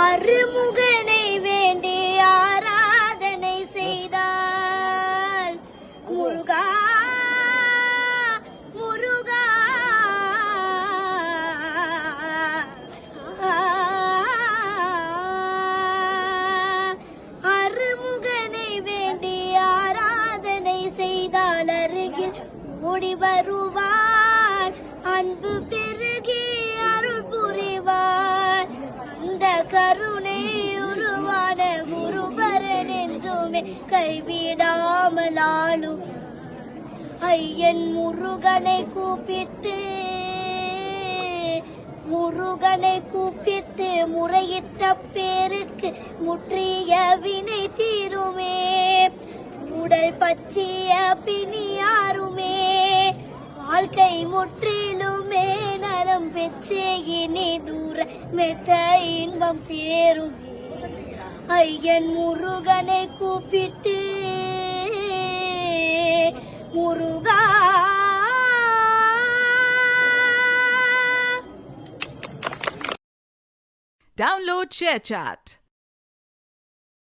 அருமுகனை வேண்டி ஆராதனை செய்தால் முருகா முருகா அருமுகனை வேண்டி ஆராதனை செய்தால் அருகில் ஓடி வருவார், அன்பு பெருகி அருள் புரிவார். அந்த கருணை உருவான குருபரன் என்றுமே கைவிடாமல் ஆளும் ஐயன் முருகனை கூப்பிட்டு முறையிட்ட பேருக்கு முற்றிய வினை தீருமே, உடல் பற்றிய பிணியாருமே, வாழ்க்கை முற்றிலுமே நலம் பெற்று இனி தூர மெத்த இன்பம் சேரும். ஐயன் முருகனை கூப்பிட்டு முருகா. Download ShareChat.